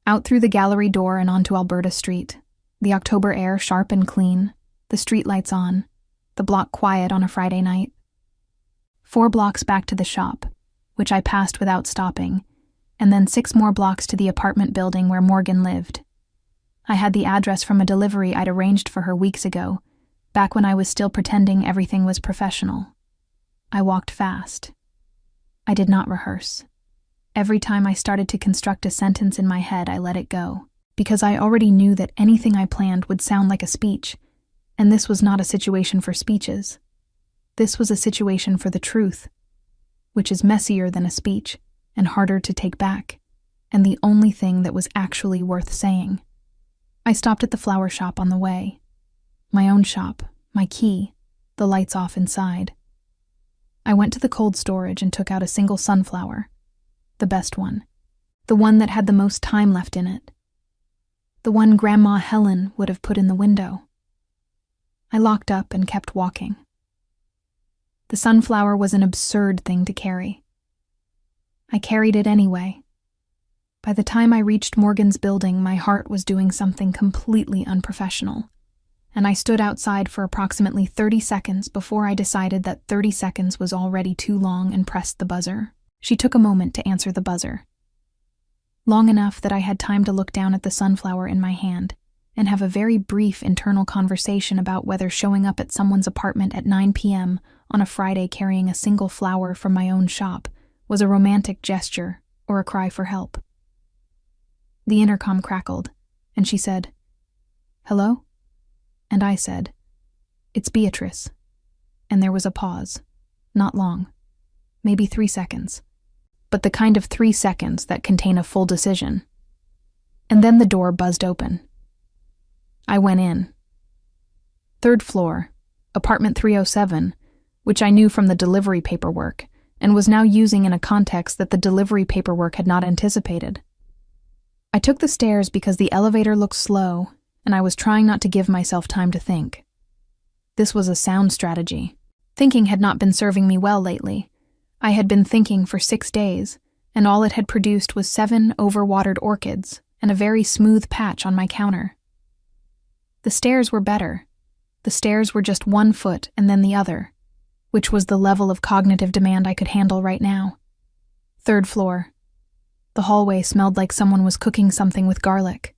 Speaker 1: Out through the gallery door and onto Alberta Street, the October air sharp and clean, the streetlights on, the block quiet on a Friday night. 4 blocks back to the shop, which I passed without stopping, and then 6 more blocks to the apartment building where Morgan lived. I had the address from a delivery I'd arranged for her weeks ago, back when I was still pretending everything was professional. I walked fast. I did not rehearse. Every time I started to construct a sentence in my head, I let it go, because I already knew that anything I planned would sound like a speech, and this was not a situation for speeches. This was a situation for the truth, which is messier than a speech and harder to take back, and the only thing that was actually worth saying. I stopped at the flower shop on the way. My own shop, my key, the lights off inside. I went to the cold storage and took out a single sunflower, the best one, the one that had the most time left in it, the one Grandma Helen would have put in the window. I locked up and kept walking. The sunflower was an absurd thing to carry. I carried it anyway. By the time I reached Morgan's building, my heart was doing something completely unprofessional, and I stood outside for approximately 30 seconds before I decided that 30 seconds was already too long and pressed the buzzer. She took a moment to answer the buzzer. Long enough that I had time to look down at the sunflower in my hand and have a very brief internal conversation about whether showing up at someone's apartment at 9 p.m. on a Friday carrying a single flower from my own shop was a romantic gesture or a cry for help. The intercom crackled, and she said, "Hello?" And I said, "It's Beatrice." And there was a pause. Not long. Maybe 3 seconds. But the kind of 3 seconds that contain a full decision. And then the door buzzed open. I went in. 3rd floor, apartment 307, which I knew from the delivery paperwork, and was now using in a context that the delivery paperwork had not anticipated. I took the stairs because the elevator looked slow, and I was trying not to give myself time to think. This was a sound strategy. Thinking had not been serving me well lately. I had been thinking for 6 days, and all it had produced was 7 overwatered orchids and a very smooth patch on my counter. The stairs were better. The stairs were just 1 foot and then the other, which was the level of cognitive demand I could handle right now. 3rd floor. The hallway smelled like someone was cooking something with garlic.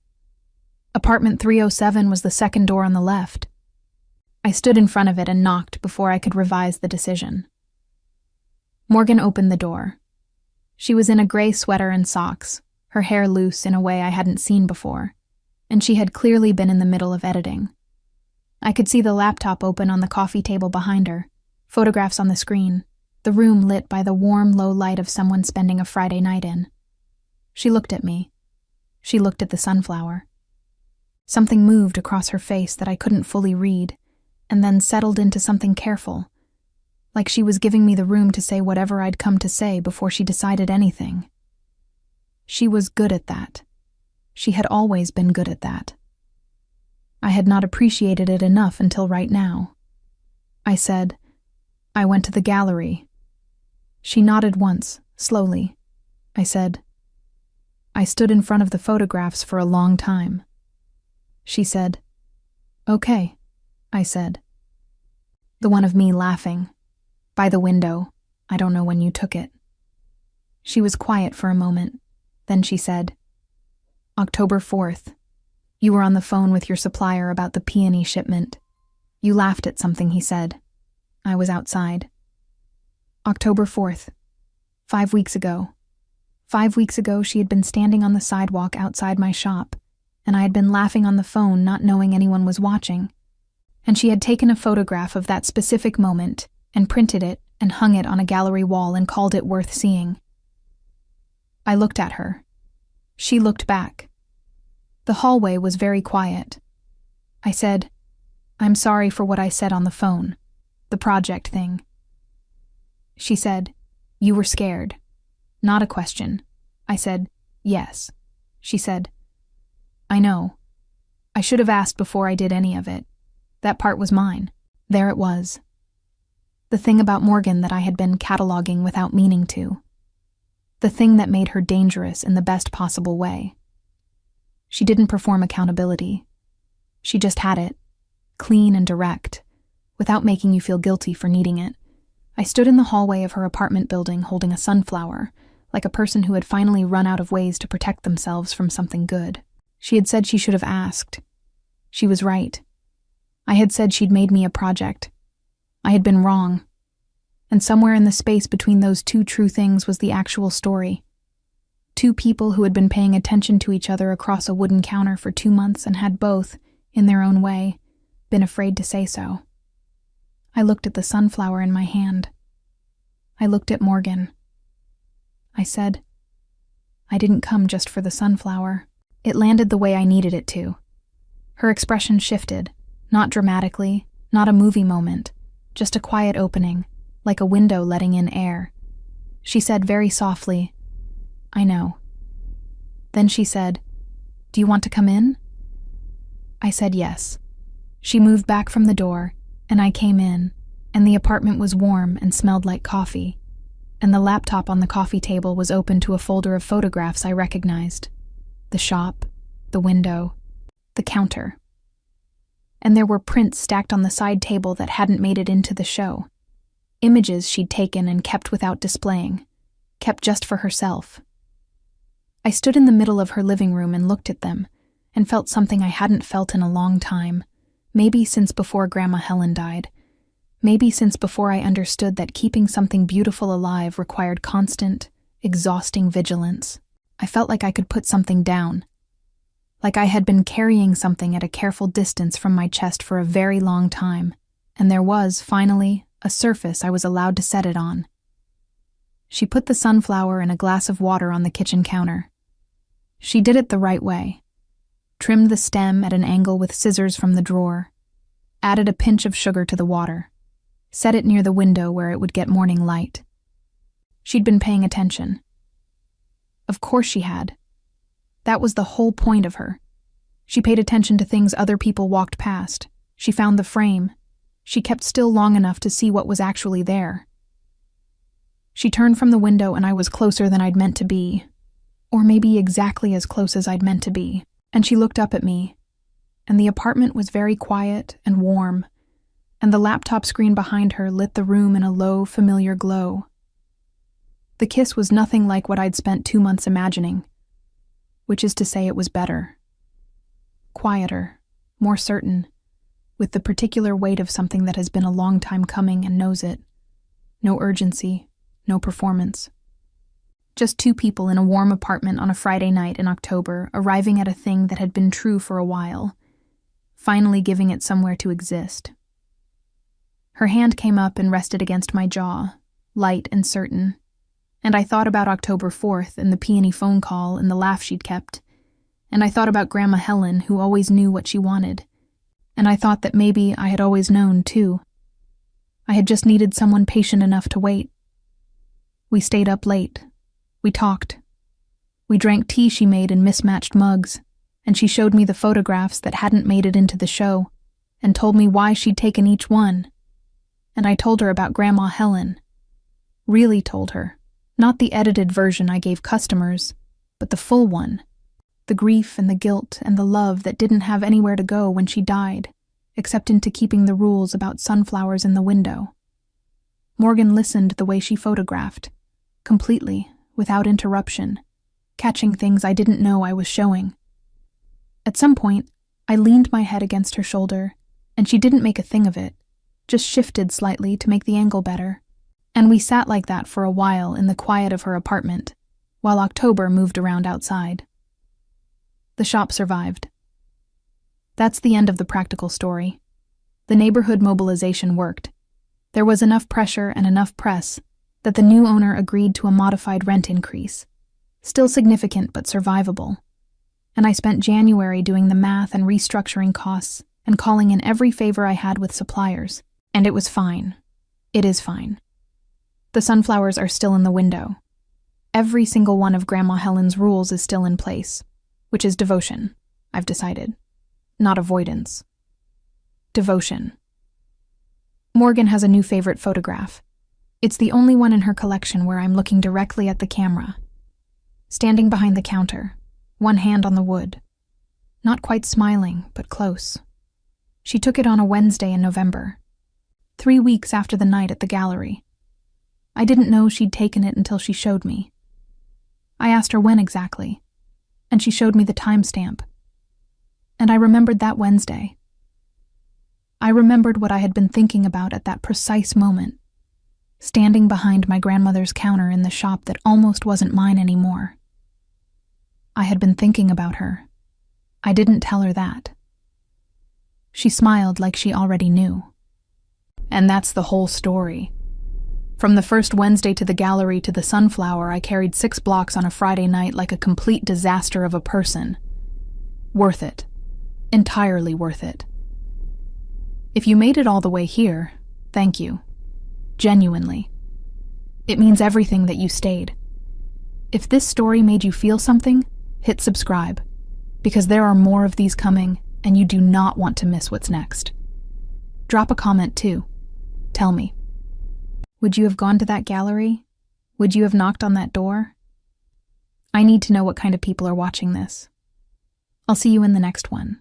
Speaker 1: Apartment 307 was the 2nd door on the left. I stood in front of it and knocked before I could revise the decision. Morgan opened the door. She was in a gray sweater and socks, her hair loose in a way I hadn't seen before, and she had clearly been in the middle of editing. I could see the laptop open on the coffee table behind her, photographs on the screen, the room lit by the warm, low light of someone spending a Friday night in. She looked at me. She looked at the sunflower. Something moved across her face that I couldn't fully read, and then settled into something careful, like she was giving me the room to say whatever I'd come to say before she decided anything. She was good at that. She had always been good at that. I had not appreciated it enough until right now. I said, "I went to the gallery." She nodded once, slowly. I said, "I stood in front of the photographs for a long time." She said, "Okay," I said. The one of me laughing. By the window. I don't know when you took it. She was quiet for a moment. Then she said, October 4th. You were on the phone with your supplier about the peony shipment. You laughed at something he said. I was outside. October 4th. 5 weeks ago. 5 weeks ago, she had been standing on the sidewalk outside my shop, and I had been laughing on the phone, not knowing anyone was watching. And she had taken a photograph of that specific moment and printed it and hung it on a gallery wall and called it worth seeing. I looked at her. She looked back. The hallway was very quiet. I said, I'm sorry for what I said on the phone, the project thing. She said, you were scared. Not a question. I said, yes. She said, I know. I should have asked before I did any of it. That part was mine. There it was. The thing about Morgan that I had been cataloging without meaning to. The thing that made her dangerous in the best possible way. She didn't perform accountability. She just had it, clean and direct, without making you feel guilty for needing it. I stood in the hallway of her apartment building holding a sunflower, like a person who had finally run out of ways to protect themselves from something good. She had said she should have asked. She was right. I had said she'd made me a project. I had been wrong. And somewhere in the space between those two true things was the actual story. Two people who had been paying attention to each other across a wooden counter for 2 months and had both, in their own way, been afraid to say so. I looked at the sunflower in my hand. I looked at Morgan. I said, I didn't come just for the sunflower. It landed the way I needed it to. Her expression shifted, not dramatically, not a movie moment, just a quiet opening, like a window letting in air. She said very softly, I know. Then she said, do you want to come in? I said yes. She moved back from the door, and I came in, and the apartment was warm and smelled like coffee, and the laptop on the coffee table was open to a folder of photographs I recognized. The shop, the window, the counter. And there were prints stacked on the side table that hadn't made it into the show. Images she'd taken and kept without displaying, kept just for herself. I stood in the middle of her living room and looked at them, and felt something I hadn't felt in a long time, maybe since before Grandma Helen died, maybe since before I understood that keeping something beautiful alive required constant, exhausting vigilance. I felt like I could put something down, like I had been carrying something at a careful distance from my chest for a very long time, and there was, finally, a surface I was allowed to set it on. She put the sunflower in a glass of water on the kitchen counter. She did it the right way. Trimmed the stem at an angle with scissors from the drawer, added a pinch of sugar to the water, set it near the window where it would get morning light. She'd been paying attention. Of course she had. That was the whole point of her. She paid attention to things other people walked past. She found the frame. She kept still long enough to see what was actually there. She turned from the window and I was closer than I'd meant to be, or maybe exactly as close as I'd meant to be, and she looked up at me, and the apartment was very quiet and warm, and the laptop screen behind her lit the room in a low, familiar glow. The kiss was nothing like what I'd spent 2 months imagining, which is to say it was better. Quieter, more certain, with the particular weight of something that has been a long time coming and knows it. No urgency, no performance. Just 2 people in a warm apartment on a Friday night in October, arriving at a thing that had been true for a while, finally giving it somewhere to exist. Her hand came up and rested against my jaw, light and certain, and I thought about October 4th and the peony phone call and the laugh she'd kept, and I thought about Grandma Helen, who always knew what she wanted, and I thought that maybe I had always known, too. I had just needed someone patient enough to wait. We stayed up late. We talked. We drank tea she made in mismatched mugs, and she showed me the photographs that hadn't made it into the show, and told me why she'd taken each one. And I told her about Grandma Helen. Really told her. Not the edited version I gave customers, but the full one. The grief and the guilt and the love that didn't have anywhere to go when she died, except into keeping the rules about sunflowers in the window. Morgan listened the way she photographed, completely, without interruption, catching things I didn't know I was showing. At some point, I leaned my head against her shoulder, and she didn't make a thing of it, just shifted slightly to make the angle better. And we sat like that for a while in the quiet of her apartment, while October moved around outside. The shop survived. That's the end of the practical story. The neighborhood mobilization worked. There was enough pressure and enough press that the new owner agreed to a modified rent increase, still significant but survivable. And I spent January doing the math and restructuring costs and calling in every favor I had with suppliers, and it was fine. It is fine. The sunflowers are still in the window. Every single one of Grandma Helen's rules is still in place, which is devotion, I've decided. Not avoidance. Devotion. Morgan has a new favorite photograph. It's the only one in her collection where I'm looking directly at the camera. Standing behind the counter, one hand on the wood. Not quite smiling, but close. She took it on a Wednesday in November, 3 weeks after the night at the gallery. I didn't know she'd taken it until she showed me. I asked her when exactly, and she showed me the timestamp. And I remembered that Wednesday. I remembered what I had been thinking about at that precise moment, standing behind my grandmother's counter in the shop that almost wasn't mine anymore. I had been thinking about her. I didn't tell her that. She smiled like she already knew. And that's the whole story. From the first Wednesday to the gallery to the sunflower, I carried 6 blocks on a Friday night like a complete disaster of a person. Worth it. Entirely worth it. If you made it all the way here, thank you. Genuinely. It means everything that you stayed. If this story made you feel something, hit subscribe, because there are more of these coming, and you do not want to miss what's next. Drop a comment too. Tell me. Would you have gone to that gallery? Would you have knocked on that door? I need to know what kind of people are watching this. I'll see you in the next one.